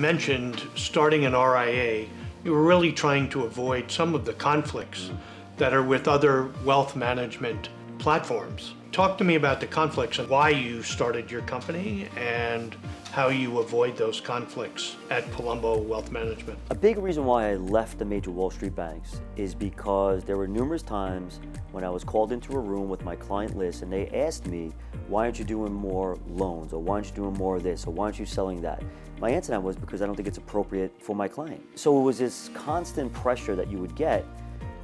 mentioned starting an RIA, you were really trying to avoid some of the conflicts that are with other wealth management platforms. Talk to me about the conflicts and why you started your company and how you avoid those conflicts at Palumbo Wealth Management. A big reason why I left the major Wall Street banks is because there were numerous times when I was called into a room with my client list and they asked me, why aren't you doing more loans, or why aren't you doing more of this, or why aren't you selling that? My answer to that was because I don't think it's appropriate for my client. So it was this constant pressure that you would get.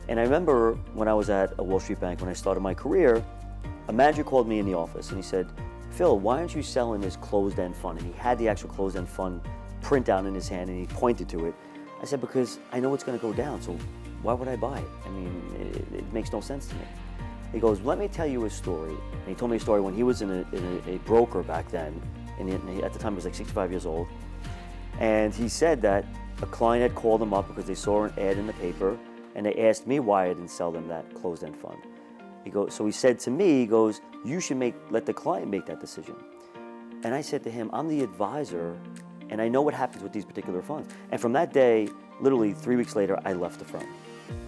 And I remember when I was at a Wall Street bank, when I started my career, a manager called me in the office and he said, Phil, why aren't you selling this closed-end fund? And he had the actual closed-end fund printout in his hand and he pointed to it. I said, because I know it's going to go down, so why would I buy it? I mean, it makes no sense to me. He goes, let me tell you a story. And he told me a story when he was in a broker back then, and at the time he was like 65 years old. And he said that a client had called him up because they saw an ad in the paper and they asked me why I didn't sell them that closed-end fund. So he said to me, he goes, you should let the client make that decision. And I said to him, I'm the advisor and I know what happens with these particular funds. And from that day, literally 3 weeks later, I left the firm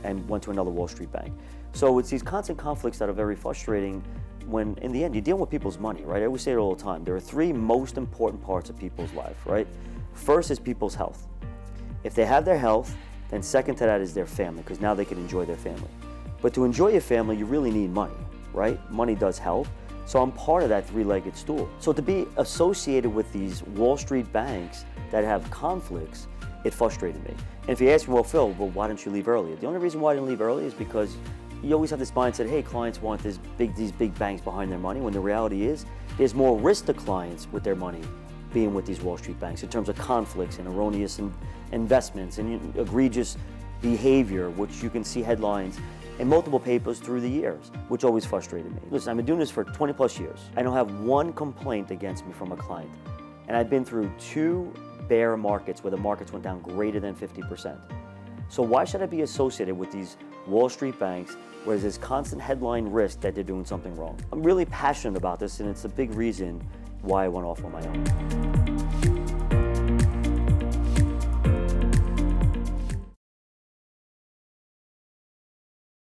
and went to another Wall Street bank. So it's these constant conflicts that are very frustrating when in the end you deal with people's money, right? I always say it all the time. There are three most important parts of people's life, right? First is people's health. If they have their health, then second to that is their family, because now they can enjoy their family. But to enjoy your family, you really need money, right? Money does help. So I'm part of that three-legged stool. So to be associated with these Wall Street banks that have conflicts, it frustrated me. And if you ask me, well, Phil, why didn't you leave earlier? The only reason why I didn't leave early is because you always have this mindset, hey, clients want these big banks behind their money, when the reality is there's more risk to clients with their money being with these Wall Street banks in terms of conflicts and erroneous investments and egregious behavior, which you can see headlines in multiple papers through the years, which always frustrated me. Listen, I've been doing this for 20 plus years. I don't have one complaint against me from a client. And I've been through 2 bear markets where the markets went down greater than 50%. So why should I be associated with these Wall Street banks where there's this constant headline risk that they're doing something wrong? I'm really passionate about this, and it's a big reason why I went off on my own.